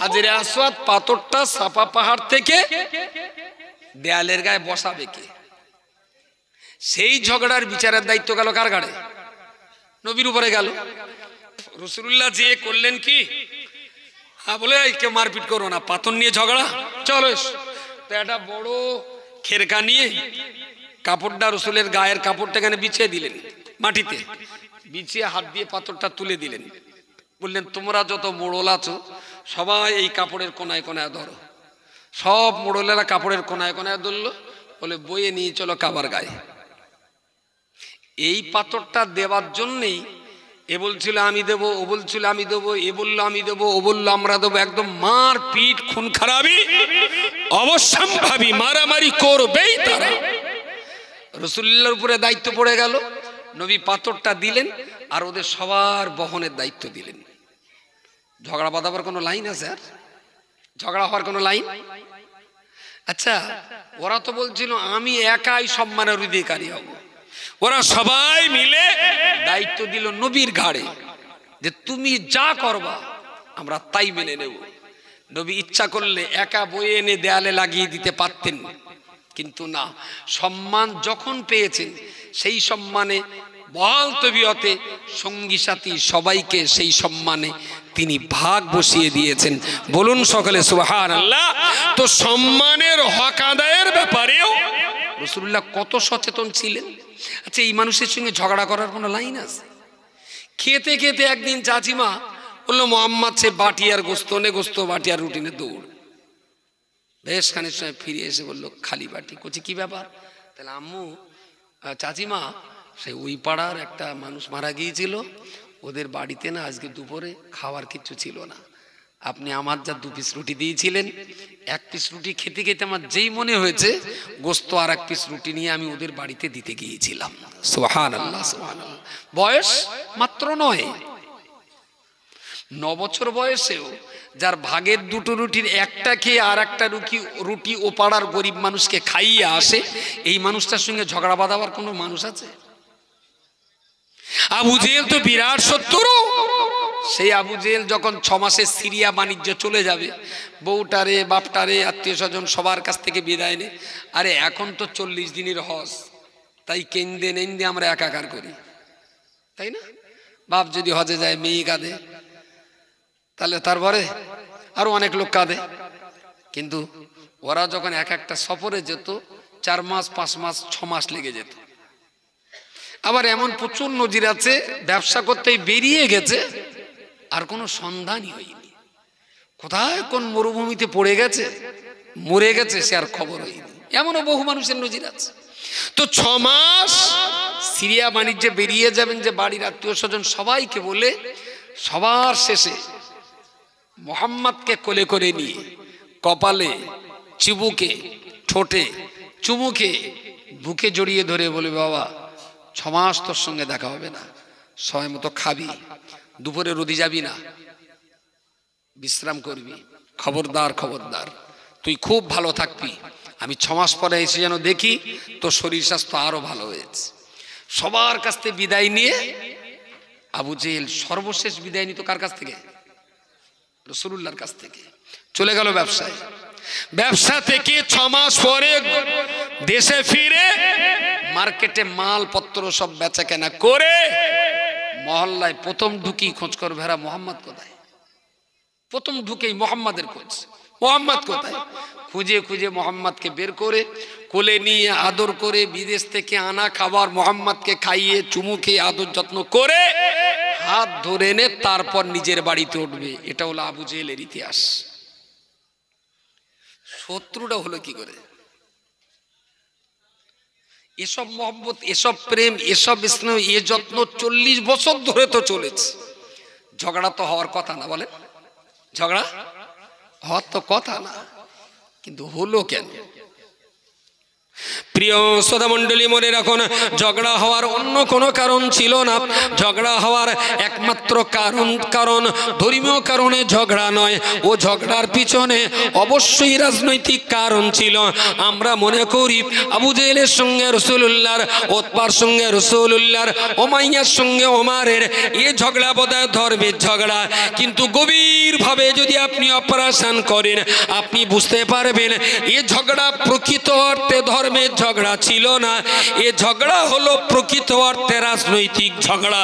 হাজরে আসওয়াদ পাথরটা সাফা পাহাড় থেকে দেয়ালের গায়ে বসাবে কে? সেই ঝগড়ার বিচারের দায়িত্ব গেল কার ঘাড়ে? নবীর উপরে গেল। রাসূলুল্লাহ যে করলেন কি, হ্যাঁ বলে কেউ মারপিট করো না, পাথর নিয়ে ঝগড়া, চলো তো একটা বড় খেরকা নিয়ে কাপড়টা রসুলের গায়ের কাপড়টা এখানে বিছিয়ে দিলেন, মাটিতে বিছিয়ে হাত দিয়ে পাথরটা তুলে দিলেন। বললেন তোমরা যত মোড়ল আছো সবাই এই কাপড়ের কোনায় কোনায় ধরো। সব মোড়লেরা কাপড়ের কোনায় কোনায় ধরলো, বলে বয়ে নিয়ে চলো কাবার গায়ে। এই পাথরটা দেওয়ার জন্যেই এ বলছিল আমি দেবো, ও বলছিল আমি দেবো, এ বললো আমি দেবো, ও বললো আমরা দেবো। একদম মার পিট খুন খারাপি অবশ্যম্ভাবী মারামারি করবেই তারা। রাসূলুল্লাহর উপরে দায়িত্ব পড়ে গেল, নবী পাথরটা দিলেন আর ওদের সবার বহনের দায়িত্ব দিলেন। ঝগড়া বাঁধাবার কোনো লাইন আছে? আর ঝগড়া হওয়ার কোনো লাইন? আচ্ছা ওরা তো বলছিল আমি একাই সম্মানের অধিকারী হব, ওরা সবাই মিলে দায়িত্ব দিল নবীর ঘাড়ে যে তুমি যা করবা আমরা তাই মেনে নেব। নবী ইচ্ছা করলে একা বয়ে এনে দেয়ালে লাগিয়ে দিতে পারতেন, কিন্তু না, সম্মান যখন পেয়েছেন সেই সম্মানে বহাল তবিয়তে সঙ্গী সাথী সবাইকে সেই সম্মানে তিনি ভাগ বসিয়ে দিয়েছেন। বলুন সকলে সুবহানাল্লাহ। তো সম্মানের হক আদায়ের ব্যাপারেও রাসূলুল্লাহ কত সচেতন ছিলেন। আচ্ছা এই মানুষের সঙ্গে ঝগড়া করার কোনো লাইন আছে? খেতে খেতে একদিন চাচিমা বললো মোহাম্মদ সে বাটি আর গোস্ত নে, গোস্ত বাটি আর রুটিনে দৌড়। বেশ খানিক সময় ফিরে এসে বললো খালি বাটি। করছে কি ব্যাপার? তাহলে আম্মু চাচিমা সে ওই পাড়ার একটা মানুষ মারা গিয়েছিল, ওদের বাড়িতে না আজকে দুপুরে খাওয়ার কিচ্ছু ছিল না, আপনি আমার যা 2 পিস রুটি দিয়েছিলেন, 1 পিস রুটি খেতে খেতে আমার যেই মনে হয়েছে গোস্ত আর 1 পিস রুটি নিয়ে আমি ওদের বাড়িতে দিতে গিয়েছিলাম। সুবহানাল্লাহ সুবহানাল্লাহ। বয়স মাত্র 9 বছর বয়সেও যার ভাগের 2টো রুটির একটা খেয়ে আর একটা রুটি ও পাড়ার গরিব মানুষকে খাইয়ে আসে, এই মানুষটার সঙ্গে ঝগড়া বাঁধাবার কোনো মানুষ আছে? আবু জেহেল তো বিরাট শত্রু। সেই আবু জেহেল যখন 6 মাসের সিরিয়া বাণিজ্য চলে যাবে, বউটারে বাপটারে আত্মীয় স্বজন সবার কাছ থেকে বিদায় নে, আরে এখন তো 40 দিনের হজ, তাই কেন্দে নেন্দে আমরা একাকার করি, তাই না? বাপ যদি হজে যায় মেয়ে কাঁদে, তাহলে তারপরে আরো অনেক লোক কাঁদে। কিন্তু ওরা যখন এক একটা সফরে যেত 4 মাস 5 মাস 6 মাস লেগে যেত। আবার এমন প্রচুর নজির আছে ব্যবসা করতেই বেরিয়ে গেছে আর কোনো সন্ধানই হয়নি, কোথায় কোন মরুভূমিতে পড়ে গেছে মরে গেছে সে আর খবর হয়নি, এমনও বহু মানুষের নজির আছে। তো 6 মাস সিরিয়া বাণিজ্যে বেরিয়ে যাবেন যে বাড়ির আত্মীয় স্বজন সবাইকে বলে, সবার শেষে মোহাম্মদকে কোলে করে নিয়ে কপালে চিবুকে ঠোঁটে চুমুকে বুকে জড়িয়ে ধরে বলে বাবা 6 মাস তোর সঙ্গে দেখা হবে না, সময় মতো খাবি, দুপুরে রোদি যাবি না, বিশ্রাম করবি, খবরদার খবরদার তুই খুব ভালো থাকবি, আমি 6 মাস পরে এসে যেন দেখি তোর শরীর স্বাস্থ্য আরো ভালো হয়েছে। সবার কাছ থেকে বিদায় নিয়ে আবু জেহেল সর্বশেষ বিদায় নিত কার কাছ থেকে? রাসূলুল্লাহর কাছ থেকে। চলে গেল ব্যবসায়, ব্যবসা থেকে 6 মাস পরে দেশে ফিরে মার্কেটে মালপত্র সব বেচা কেনা করে মহল্লায় প্রথম ঢুকি খোঁজ করবে এরা মোহাম্মদ কোথায়। প্রথম ঢুকেই মোহাম্মদের খোঁজ, মোহাম্মদ কোথায়। খুঁজে খুঁজে মোহাম্মদকে বের করে কোলে নিয়ে আদর করে বিদেশ থেকে আনা খাবার মোহাম্মদকে খাইয়ে চুমু খেয়ে আদর যত্ন করে হাত ধরে এনে তারপর নিজের বাড়িতে উঠবে। এটা হলো আবু জেহেলের ইতিহাস। শত্রুটা হলো কি করে? এসব মহব্বত, এসব প্রেম, এসব স্নেহ, এ যত্ন 40 বছর ধরে তো চলেছে। ঝগড়া তো হওয়ার কথা না, বলেন? ঝগড়া হওয়ার তো কথা না, কিন্তু হলো কেন? প্রিয় শ্রোতা মণ্ডলী মনে রাখুন, ঝগড়া হওয়ার অন্য কোনো কারণ ছিল না। ঝগড়া হওয়ার একমাত্র কারণ ধর্মীয় কারণে ঝগড়া নয়, ও ঝগড়ার পিছনে অবশ্যই রাজনৈতিক কারণ ছিল। আমরা মনে করি আবু জেহেলের সঙ্গে রাসূলুল্লাহর, উতবার সঙ্গে রাসূলুল্লাহর, উমাইয়ার সঙ্গে ওমরের এই ঝগড়া বোধহয় ধর্মের ঝগড়া, কিন্তু গভীরভাবে যদি আপনি অপারেশন করেন আপনি বুঝতে পারবেন এই ঝগড়া প্রকৃত অর্থে ধর্মের ঝগড়া ছিল না, এ ঝগড়া হলো প্রকৃত অর্থে রাজনৈতিক ঝগড়া।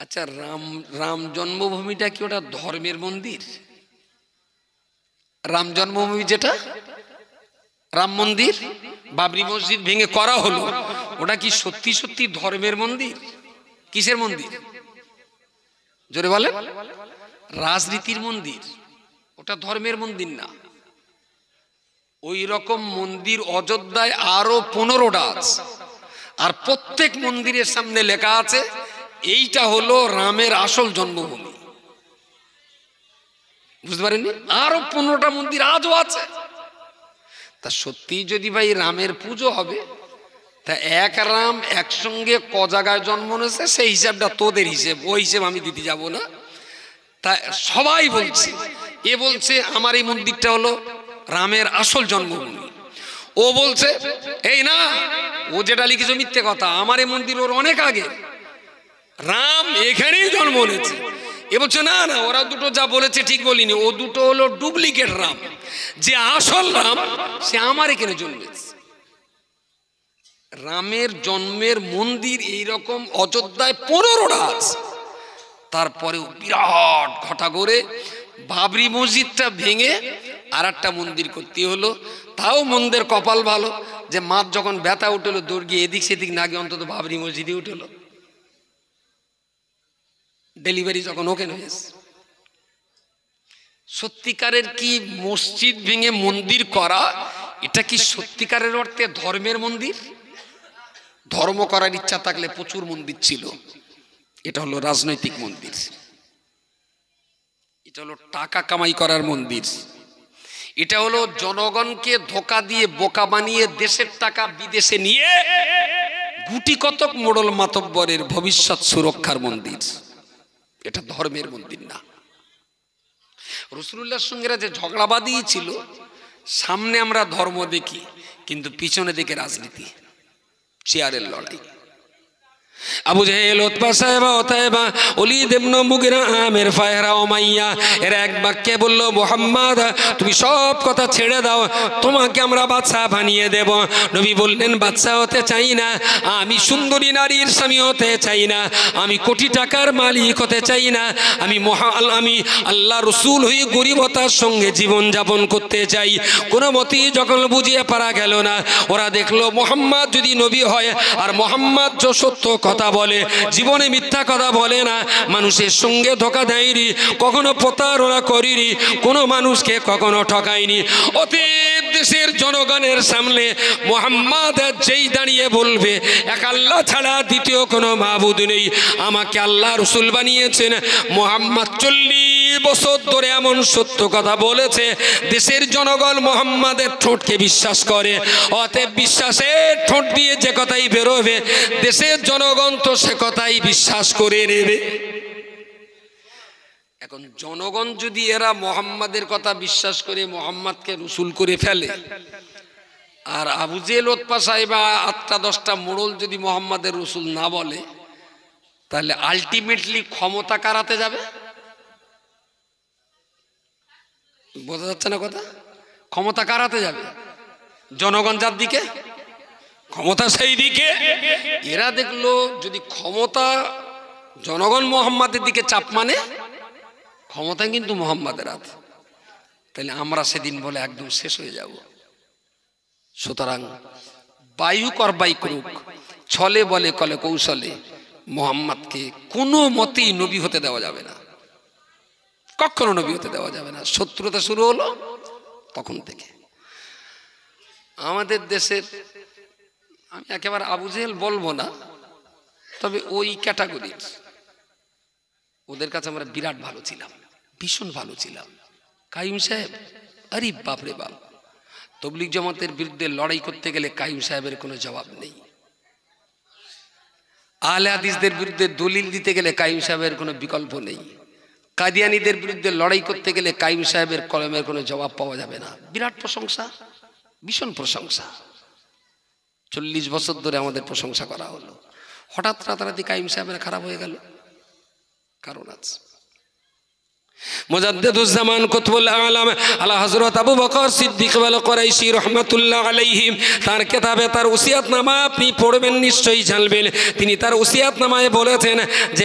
আচ্ছা, রাম জন্মভূমিটা কি ওটা ধর্মের মন্দির? রাম জন্মভূমি যেটা রাম মন্দির, বাবরি মসজিদ ভেঙে করা হলো, ওটা কি সত্যি সত্যি ধর্মের মন্দির? কিসের মন্দির জোরে বলেন? রাজনীতির মন্দির, ওটা ধর্মের মন্দির না। ওই রকম মন্দির অযোধ্যায় আরো 15টা আছে, আর প্রত্যেক মন্দিরের সামনে লেখা আছে এইটা হলো রামের আসল জন্মভূমি। বুঝতে পারেননি? আরো 15টা মন্দির আজও আছে। তা সত্যি যদি ভাই রামের পুজো হবে, তা এক রাম একসঙ্গে ক জায়গায় জন্ম নিয়েছে সেই হিসাবটা তোদের হিসেব, ওই হিসেব আমি দিতে যাব না। তা সবাই বলছে, এ বলছে আমার এই মন্দিরটা হলো রামের আসল জন্মভূমি, ও বলছে এই না, ও যেটা লিখেছে মিথ্যে কথা, আমার এই মন্দির ওর অনেক আগে, রাম এখানেই জন্ম নিয়েছে। এ বলছে না না, ওরা দুটো যা বলেছে ঠিক বলিনি, ও দুটো হলো ডুপ্লিকেট রাম, যে আসল রাম সে আমার এখানে জন্মেছে। রামের জন্মের মন্দির এইরকম অযোধ্যায় 15টা আছে। তারপরেও বিরাট ঘটা করে বাবরি মসজিদটা ভেঙে আর একটা মন্দির করতে হলো। তাও মন্দের কপাল ভালো যে মাছ যখন ব্যথা উঠলো দৌড় গিয়ে এদিক সেদিক না গিয়ে অন্তত বাবরি মসজিদে উঠলো, ডেলিভারি যখন ওকে হয়েছে। সত্যিকারের কি মসজিদ ভেঙে মন্দির করা, এটা কি সত্যিকারের অর্থে ধর্মের মন্দির? ধর্ম করার ইচ্ছা থাকলে প্রচুর মন্দির ছিল, এটা হলো রাজনৈতিক মন্দির, এটা হলো টাকা কামাই করার মন্দির, এটা হলো জনগণকে ধোকা দিয়ে বোকা বানিয়ে দেশের টাকা বিদেশে নিয়ে গুটি কতক মোড়ল মাতব্বরের ভবিষ্যৎ সুরক্ষার মন্দির, এটা ধর্মের মন্দির না। রাসূলুল্লাহর সঙ্গে যে ঝগড়াবাদী ছিল, সামনে আমরা ধর্ম দেখি কিন্তু পিছনে দিকে রাজনীতি, চেয়ারের লড়াই। Abu Jahl, Utba, Saiba, Otaiba, Walid ইবনে মুগিরা, আমির, ফায়রা, উমাইয়া এরা এক বাক্যে বলল, মুহাম্মদ তুমি সব কথা ছেড়ে দাও, তোমাকে আমরা বাদশা বানিয়ে দেব। নবী বললেন, বাদশা হতে চাই না, আমি সুন্দরী নারীর স্বামী হতে চাই না, আমি কোটি টাকার মালিক হতে চাই না, আমি আল্লাহ রসুল হয়ে গরিবতার সঙ্গে জীবন যাপন করতে চাই। কোনো মতেই যখন বুঝিয়ে পারা গেল না, ওরা দেখলো মুহাম্মদ যদি নবী হয় আর মুহাম্মদ যে সত্য কথা বলে, জীবনে মিথ্যা কথা বলে না, মানুষের সঙ্গে ধোকা দেয়নি, কখনো প্রতারণা করিনি, কোনো মানুষকে কখনো ঠকায়নি। অতীত দেশের জনগণের সামনে মুহাম্মদ যেই দাঁড়িয়ে বলবে এক আল্লাহ ছাড়া দ্বিতীয় কোনো মাবুদ নেই, আমাকে আল্লাহ রসুল বানিয়েছেন, মুহাম্মদ 40 বছর ধরে এমন সত্য কথা বলেছে, দেশের জনগণ মুহাম্মাদের ঠোঁটকে বিশ্বাস করে। অতএব বিশ্বাসের ঠোঁট দিয়ে যে কথাই বেরোবে দেশের জনগণ তো সে কথাই বিশ্বাস করে নেবে। এখন জনগণ যদি এরা মুহাম্মাদের কথা বিশ্বাস করে মুহাম্মাদকে রসুল করে ফেলে, আর আবু জেহেল, উতবা, সাইবা 8টা-10টা মোড়ল যদি মুহাম্মাদের রসুল না বলে, তাহলে আলটিমেটলি ক্ষমতা কার হাতে যাবে? বোঝা যাচ্ছে না কথা? ক্ষমতা কার হাতে যাবে? জনগণ যার দিকে ক্ষমতা সেই দিকে। এরা দেখলো যদি ক্ষমতা জনগণ মুহাম্মাদের দিকে চাপ মানে ক্ষমতা কিন্তু মুহাম্মাদের হাতে, তাহলে আমরা সেদিন বলে একদম শেষ হয়ে যাব। সুতরাং বায়ুক আর বাই করুক, ছলে বলে কলে কৌশলে মুহাম্মাদকে কোনো মতেই নবী হতে দেওয়া যাবে না, কখনো নবী হতে দেওয়া যাবে না। শত্রুতা শুরু হলো তখন থেকে। আমাদের দেশের, আমি একেবারে আবু জেহেল বলবো না, তবে ওই ক্যাটাগরির ওদের কাছে আমরা বিরাট ভালো ছিলাম, ভীষণ ভালো ছিলাম। কাইম সাহেব, আরে বাপরে বাপ, তবলিগ জামাতের বিরুদ্ধে লড়াই করতে গেলে কাইম সাহেবের কোনো জবাব নেই। আহলে হাদিসদের বিরুদ্ধে দলিল দিতে গেলে কাইম সাহেবের কোনো বিকল্প নেই। কাদিয়ানীদের বিরুদ্ধে লড়াই করতে গেলে কাইম সাহেবের কলমের কোনো জবাব পাওয়া যাবে না। বিরাট প্রশংসা, ভীষণ প্রশংসা। 40 বছর ধরে আমাদের প্রশংসা করা হলো, হঠাৎ রাতারাতি কাইম সাহেবের খারাপ হয়ে গেল, কারণ আছে। মুজাদ্দিদুজ্জামান কুতুবুল আলম আলা হযরত আবু বকর সিদ্দিক ওয়াল কুরাইশি রাহমাতুল্লাহ আলাইহিম তার কিতাবে তার ওসিয়তনামা আপনি পড়বেন, নিশ্চয়ই জানবেন। তিনি তার ওসিয়তনামায় বলেছেন যে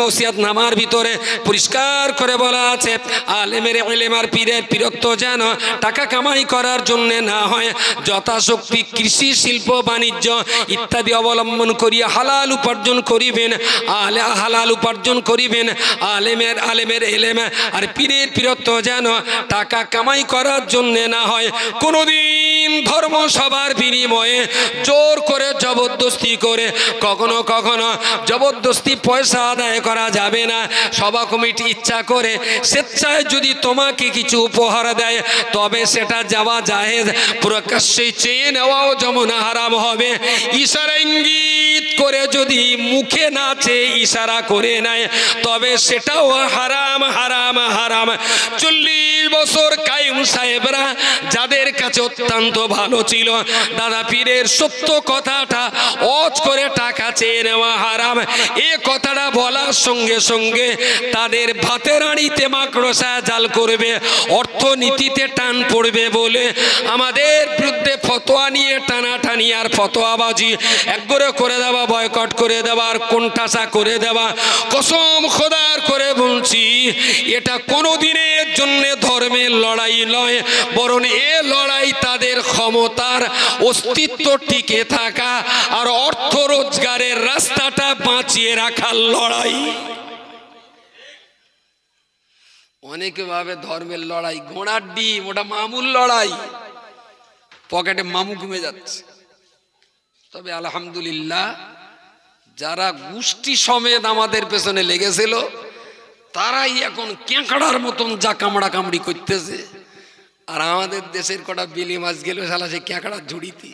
ওসিয়তনামার ভিতরে পরিষ্কার করে বলা আছে, আলেমের ইলম আর পীরের পীরত্ব যেন টাকা কামাই করার জন্য না হয়, যথাশক্তি কৃষি, শিল্প, বাণিজ্য ইত্যাদি অবলম্বন করিয়া হালাল উপার্জন করিবেন। হালাল উপার্জন করিবেন। আলেমের ইলম আর পীরের পীরত্ব যেন টাকা কামাই করার জন্য না হয়। কোনোদিন ধর্মসভার বিনিময়ে জোর করে, জবরদস্তি করে, কখনো কখনো জবরদস্তি পয়সা আদায় করা যাবে না। সভা কমিটি ইচ্ছা করে স্বেচ্ছায় যদি তোমাকে কিছু উপহার দেয় তবে সেটা যাওয়া জায়েজ, প্রকাশ্যে চেয়ে নেওয়াও যেমন হারাম হবে। ইশারা ইঙ্গিত করে যদি মুখে না চেয়ে ইশারা করে নেয় তবে সেটাও হারাম, হারাম, হারাম। 40 বছর কাইম সাহেবরা যাদের কাছে অত্যন্ত ভালো ছিল, দাদা পীরের সত্য কথাটা অজ করে টাকা চেয়ে নেওয়া হারাম, এ কথাটা বলার সঙ্গে সঙ্গে তাদের ভাতের হাঁড়িতে মাকড়সা জাল করবে, অর্থনীতিতে টান পড়বে বলে আমাদের বিরুদ্ধে ফতোয়া নিয়ে টানাটানি আর ফতোয়াবাজি একগরে করে দেওয়া, বয়কট করে দেওয়া আর কোণঠাসা করে দেওয়া। কসম খোদার করে বলছি, এটা কোনোদিনের জন্য ধর্মের লড়াই নয়, বরং এ লড়াই তাদের ক্ষমতার অস্তিত্ব টিকে থাকা আর অর্থ রোজগারের রাস্তাটা বাঁচিয়ে রাখার লড়াই। অনেকে ভাবে ধর্মের লড়াই ঘোড়ার ডিম, ওটা মামুল লড়াই, পকেটে মামু ঘুমে যাচ্ছে। তবে আলহামদুলিল্লাহ যারা গোষ্ঠী সমেত আমাদের পেছনে লেগেছিল তারাই এখন কেঁকড়ার মতন যা কামড়া কামড়ি করতেছে। আর আমাদের দেশের কটা বেলে মাছ গেল শালা সে কেঁকড়ার ঝুড়িতে,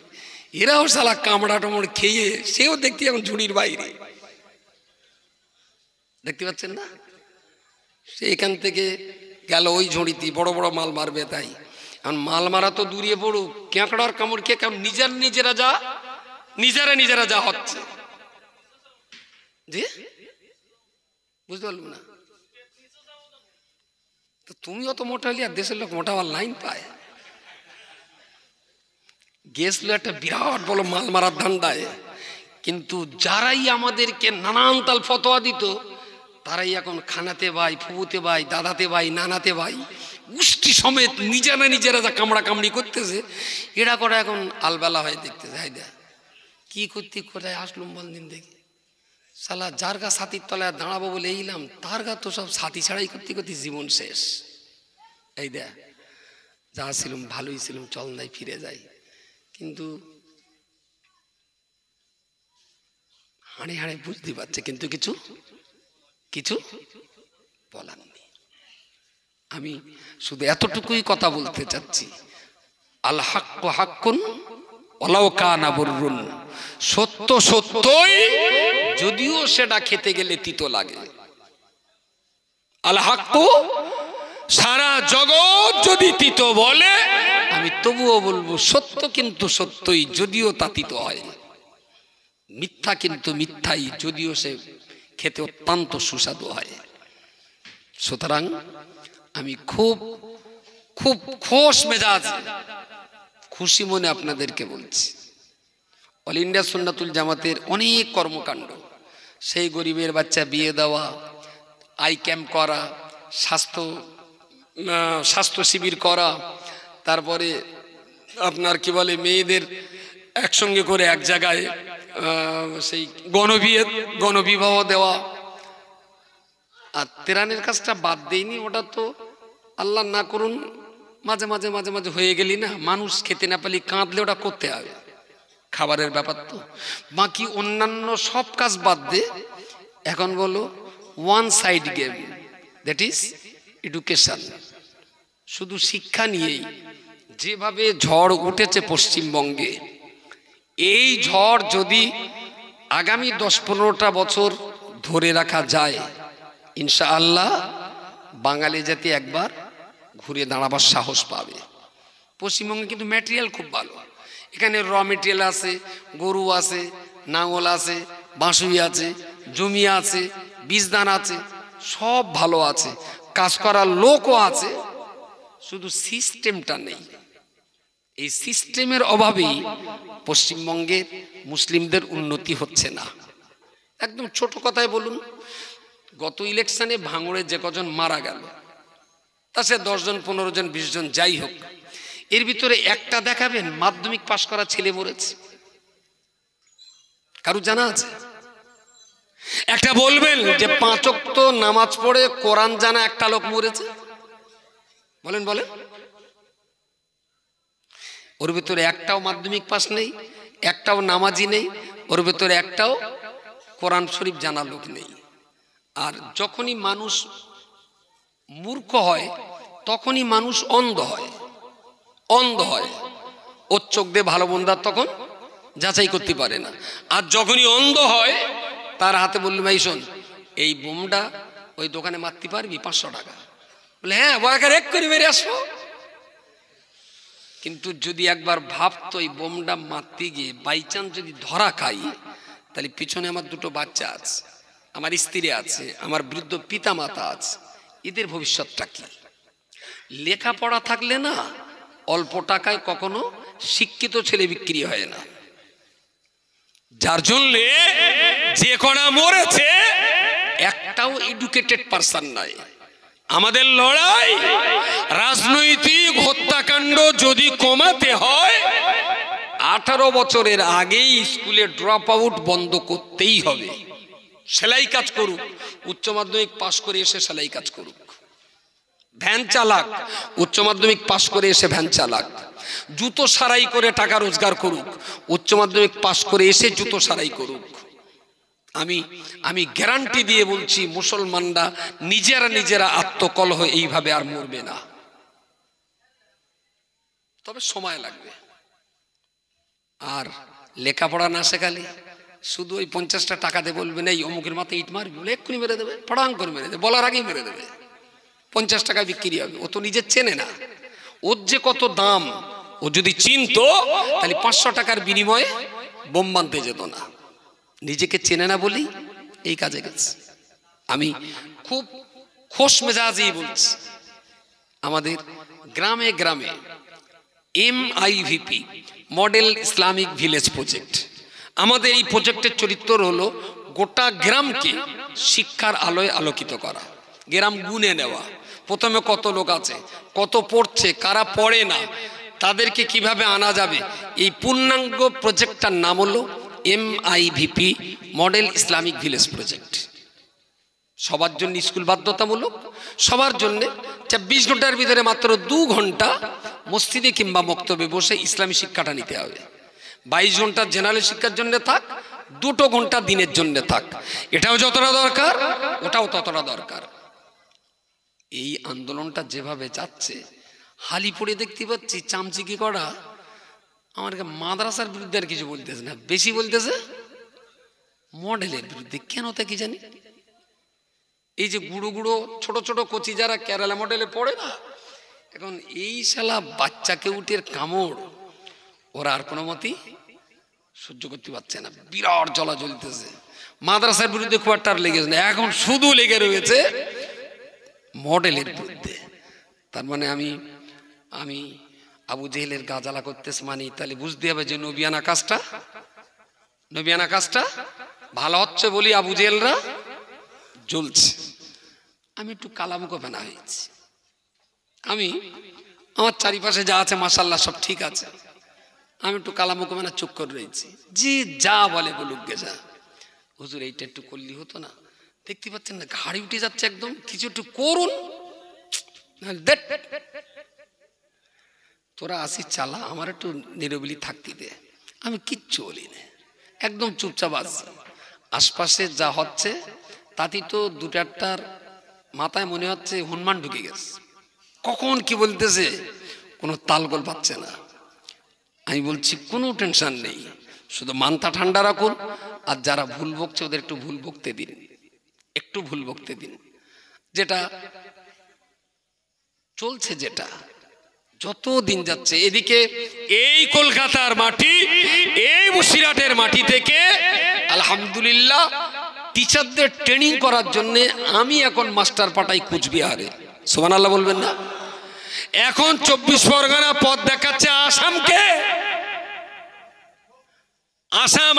এরাও শালা কামড়া টামড় খেয়ে সেও দেখতে এখন ঝুড়ির বাইরে, দেখতে পাচ্ছেন না? সে এখান থেকে গেল ওই ঝুড়িতে, বড় বড় মাল মারবে। তাই এখন মাল মারা তো দূরিয়ে পড়ুক, কেঁকড়ার কামড় খেয়ে কেমন নিজেরা যা হচ্ছে, জি বুঝতে পারল না? তুমি অত মোটা হলি আর দেশের লোক মোটা হওয়ার লাইন পায়। গেছিল একটা বিরাট বড় মাল মারার ধান্দায়, কিন্তু যারাই আমাদেরকে নানান তাল ফতোয়া দিত তারাই এখন খানাতে ভাই, ফুবুতে ভাই, দাদাতে ভাই, নানাতে ভাই, গোষ্ঠী সমেত নিজেরা যা কামড়া কামড়ি করতেছে, এরা করে এখন আলবেলা হয়ে দেখতেছে। হাই দা কি করতে কোথায় আসলুম বল দিন দেখি, শালা যার গা ছাতির তলায় দাঁড়াবো বলে এইলাম, তার গা তো সব ছাতি ছাড়াই করতে করতে জীবন শেষ। এই দা যা ছিলাম ভালোই ছিলাম, চল নাই ফিরে যাই, কিন্তু হাঁড়ে হাঁড়ে বুঝতে পারছে, কিন্তু কিছু বলার নেই। আমি শুধু এতটুকুই কথা বলতে চাচ্ছি, আল হাক্কু হাক্কুন ওয়ালাউ কানা বুররুন, সত্য সত্যই যদিও সেটা খেতে গেলে তিতো লাগে। আল হাক্কু, সারা জগৎ যদি তিতো বলে আমি তবুও বলবো সত্য কিন্তু সত্যই যদিও তা তিতো হয়। মিথ্যা কিন্তু মিথ্যাই যদিও সে খেতে অত্যন্ত সুস্বাদু হয়। সুতরাং আমি খুব খুব খোশ মেজাজ, খুশি মনে আপনাদেরকে বলছি, অল ইন্ডিয়া সুন্নাতুল জামাতের অনেক কর্মকাণ্ড, সেই গরিবের বাচ্চা বিয়ে দেওয়া, আই ক্যাম্প করা, স্বাস্থ্য শিবির করা, তারপরে আপনার কি বলে মেয়েদের একসঙ্গে করে এক জায়গায় সেই গণবিবাহ দেওয়া। আর তেরানের কাজটা বাদ দেয়নি, ওটা তো আল্লাহ না করুন মাঝে মাঝে মাঝে মাঝে হয়ে গেলি না, মানুষ খেতে না পেলে কাঁদলে ওটা করতে হবে, খাবারের ব্যাপার তো। বাকি অন্যান্য সব কাজ বাদ দে, এখন বলো one side game, that is education. শুধু শিক্ষা নিয়েই যেভাবে ঝড় উঠেছে পশ্চিমবঙ্গে, এই ঝড় যদি আগামী 10-15টা বছর ধরে রাখা যায়, ইনশাআল্লাহ বাঙালি জাতি একবার ঘুরে দাঁড়াবার সাহস পাবে। পশ্চিমবঙ্গে কিন্তু ম্যাটেরিয়াল খুব ভালো, এখানে র মেটেরিয়াল আছে, গরু আছে, নাঙল আছে, বাঁশুই আছে, জমি আছে, বীজদান আছে, সব ভালো আছে, কাজ করার লোকও আছে, শুধু সিস্টেমটা নেই। এই সিস্টেমের অভাবেই পশ্চিমবঙ্গে মুসলিমদের উন্নতি হচ্ছে না। একদম ছোট কথায় বলুন, গত ইলেকশনে ভাঙড়ে যে কজন মারা গেল, তা সে 10 জন 15 জন 20 জন যাই হোক, এর ভিতরে একটা দেখাবেন মাধ্যমিক পাশ করা ছেলে মরেছে? কারো জানা আছে? একটা বলবেন যে 5 ওয়াক্ত নামাজ পড়ে কোরআন জানা একটা লোক মরেছে? বলেন বলেন। ওর ভিতরে একটাও মাধ্যমিক পাস নেই, একটাও নামাজি নেই, ওর ভিতরে একটাও কোরআন শরীফ জানা লোক নেই। আর যখনই মানুষ মূর্খ হয় তখনই মানুষ অন্ধ হয়, অন্ধ হয়। ওর চোখ দিয়ে ভালো মন্দ তখন যাচাই করতে পারে না। আর যখনই অন্ধ হয় তার হাতে বললো, ভাই শোন, এই বোমটা ওই দোকানে মারতে পারবি 500 টাকা? বলে হ্যাঁ, বয়াকার এক করে মেরে আসবো। কিন্তু যদি একবার ভাবতো এই বোমটা মারতে গিয়ে বাই চান্স যদি ধরা খাই, তাহলে পিছনে আমার 2টো বাচ্চা আছে, আমার স্ত্রী আছে, আমার বৃদ্ধ পিতা মাতা আছে, এদের ভবিষ্যৎটা কি? লেখাপড়া থাকলে না অল্প টাকায় কখনো শিক্ষিত ছেলে বিক্রি হয় না। যার জন্য যে কণা মরেছে একটাও এডুকেটেড পারসন নাই। আমাদের লড়াই রাজনৈতিক হত্যাকাণ্ড যদি কমাতে হয় 18 বছরের আগেই স্কুলে ড্রপ আউট বন্ধ করতেই হবে। সেলাই কাজ করুক, উচ্চ মাধ্যমিক পাশ করে এসে সেলাই কাজ করুক। ভ্যান চালাক, উচ্চ মাধ্যমিক পাশ করে এসে ভ্যান চালাক। জুতো সারাই করে টাকা রোজগার করুক, উচ্চ মাধ্যমিক পাশ করে এসে জুতো সারাই করুক। আমি গ্যারান্টি দিয়ে বলছি, মুসলমানরা নিজেরা আত্মকলহ এইভাবে আর মরবে না। তবে সময় লাগবে। আর লেখাপড়া না শেখালে শুধু ওই 50টা টাকা দিয়ে বলবেন এই অমুকের মাথায় ইট মারবি, বলে এক্ষুনি মেরে দেবে, পড়াং করে মেরে দেবে, বলার আগেই মেরে দেবে। 50 টাকা বিক্রি হবে। ও তো নিজে চেনে না ওর যে কত দাম। ও যদি চিনতো তাহলে 500 টাকার বিনিময়ে বোম বানতে যেত না। নিজেকে চেনে না বলেই এই কাজে গেছে। আমি খুব খোশ মেজাজেই বলছি, আমাদের গ্রামে গ্রামে MIVP model Islamic village project, আমাদের এই প্রজেক্টের চরিত্র হলো গোটা গ্রামকে শিক্ষার আলোয় আলোকিত করা, গ্রাম গুনে নেওয়া। প্রথমে কত লোক আছে, কত পড়ছে, কারা পড়ে না, তাদেরকে কিভাবে আনা যাবে। এই পূর্ণাঙ্গ প্রজেক্টটার নাম হলো MIVP model Islamic village project. সবার জন্য স্কুল বাধ্যতামূলক, সবার জন্য 24 ঘন্টার ভিতরে মাত্র 2 ঘন্টা মসজিদে কিংবা মক্তবে বসে ইসলামী শিক্ষাটা নিতে হবে। 22 ঘন্টা জেনারেল শিক্ষার জন্য থাক, 2 ঘন্টা দিনের জন্য থাক। এটাও যতটা দরকার ওটাও ততটা দরকার। এই আন্দোলনটা যেভাবে যাচ্ছে, হালি পড়ে দেখতে পাচ্ছি চামচিকি করা। আমার মাদ্রাসার বিরুদ্ধে আর কিছু বলতেছে না, বেশি বলতেছে মডেলের বিরুদ্ধে। কেন তা কি জানি। এই যে গুঁড়ো গুঁড়ো ছোট ছোট কচি যারা কেরালা মডেলে পড়ে না, এখন এই শালা বাচ্চাকে উঠের কামড় ওরা আর কোনো মতেই সহ্য করতে পারছে না। বিরাট জ্বলা জ্বলতেছে। মাদ্রাসার বিরুদ্ধে খুব একটা লেগেছে না, এখন শুধু লেগে রয়েছে মডেলের বিরুদ্ধে। তার মানে আমি আবু জেহেলের গা জ্বালা করতেছে, মানে তাহলে বুঝতে হবে যে নবিয়ানা কাজটা ভালো হচ্ছে বলি আবু জেহেলরা জ্বলছে। আমি একটু কালামুখো ফেনা হয়েছি। আমার চারিপাশে যা আছে মাশাআল্লাহ সব ঠিক আছে, আমি একটু কালামুখো ফেনা চুপ করে রয়েছি। জি যা বলে বলুক গে যা। হুজুর এইটা একটু করলি হতো না, দেখতে পাচ্ছেন না ঘাড়ি উঠে যাচ্ছে একদম, কিছু একটু করুন। তোরা আসি চালা, আমার একটু নিরবিলি থাকতে দে। আমি কিচ্ছু বলি না, একদম চুপচাপ আছি। আশপাশে যা হচ্ছে তাতেই তো 2-4টার মাথায় মনে হচ্ছে হনুমান ঢুকে গেছে। কখন কি বলতেছে কোনো তালগোল পাচ্ছে না। আমি বলছি কোনো টেনশন নেই, শুধু মানটা ঠান্ডা রাখুন, আর যারা ভুল বকছে ওদের একটু ভুল বকতে দিন, একটু ভুল বকতে দিন। যেটা চলছে, যেটা যত দিন যাচ্ছে, এদিকে এই কলকাতার মাটি, এই বসিরহাটের মাটি থেকে আলহামদুলিল্লাহ টিচারদের ট্রেনিং করার জন্য আমি এখন মাস্টার পাঠাই কুচবিহারে। সুবহানাল্লাহ বলবেন না? এখন 24 পরগনা পথ দেখাচ্ছে আসামকে। আসাম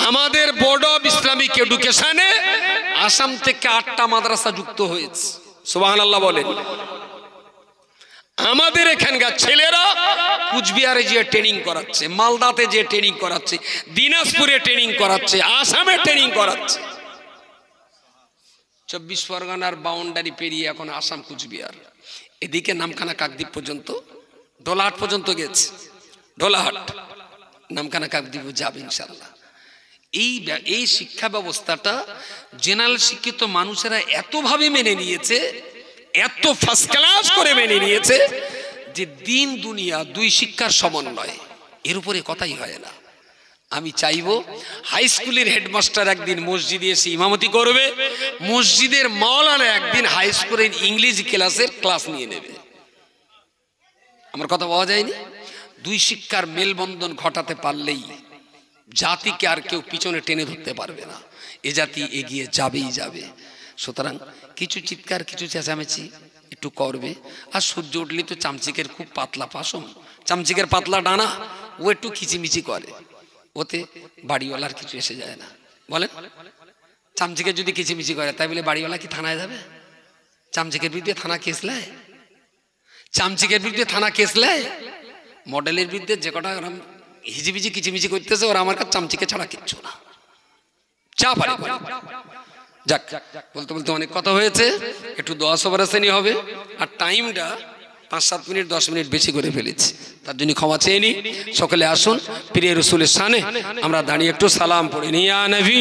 আমাদের বোর্ড অফ ইসলামিক এডুকেশনে আসাম থেকে 8টা মাদ্রাসা যুক্ত হয়েছে। সুবহানাল্লাহ বলেন। আমাদের এখানকার ছেলেরা কুচবিহারে যে ট্রেনিং করাচ্ছে, মালদাতে যে ট্রেনিং করাচ্ছে, দিনাজপুরে ট্রেনিং করাচ্ছে, আসামে ট্রেনিং করাচ্ছে। 24 পরগনার বাউন্ডারি পেরিয়ে এখন আসাম কুচবিহার, এদিকে নামখানা কাকদ্বীপ পর্যন্ত, ডোলাহাট পর্যন্ত গেছে। ডোলাহাট, নামখানা কাকদ্বীপ যাবে ইনশাল্লাহ। এই শিক্ষা ব্যবস্থাটা জেনারেল শিক্ষিত মানুষেরা এতভাবে মেনে নিয়েছে, এত ফার্স্ট ক্লাস করে মেনে নিয়েছে যে দিন দুনিয়া দুই শিক্ষার সমন্বয়, এর উপরে কথাই হয় না। আমি চাইবো হাই স্কুলের হেডমাস্টার একদিন মসজিদে এসে ইমামতি করবে, মসজিদের মাওলানা একদিন হাই স্কুলের ইংরেজি ক্লাসের ক্লাস নিয়ে নেবে। আমার কথা পাওয়া যায়নি? দুই শিক্ষার মেলবন্ধন ঘটাতে পারলেই জাতিকে আর কেউ পিছনে টেনে ধরতে পারবে না, এ জাতি এগিয়ে যাবেই যাবে। সুতরাং কিছু চিৎকার, কিছু চেঁচামেচি একটু করবে। আর সূর্য উঠলে তো চামচিকের খুব পাতলা পাশম, চামচিকের পাতলা ডানা, ও একটু খিচিমিচি করে, ওতে বাড়িওয়ালার কিছু এসে যায় না। বলেন, চামচিকের যদি কিচিমিচি করে তাই বলে বাড়িওয়ালা কি থানায় যাবে? চামচিকের বিরুদ্ধে থানা কেস নেয়? চামচিকের বিরুদ্ধে থানা কেস নেয়? মডেলের বিরুদ্ধে যে কটা হিজিবিজি কিচিমিচি করতেছে, ওরা আমার কাছে চামচিকে ছাড়া কিচ্ছু না, চা পারে। যাক, বলতে বলতে অনেক কথা হয়েছে, একটু দোয়া সবার শ্রেণী হবে। আর টাইমটা 5-7 মিনিট 10 মিনিট বেশি করে ফেলেছি, তার জন্য ক্ষমা চেয়ে নি। সকলে আসুন প্রিয় রাসূলের শানে আমরা দাঁড়িয়ে একটু সালাম পড়ে নিই। ইয়া নবী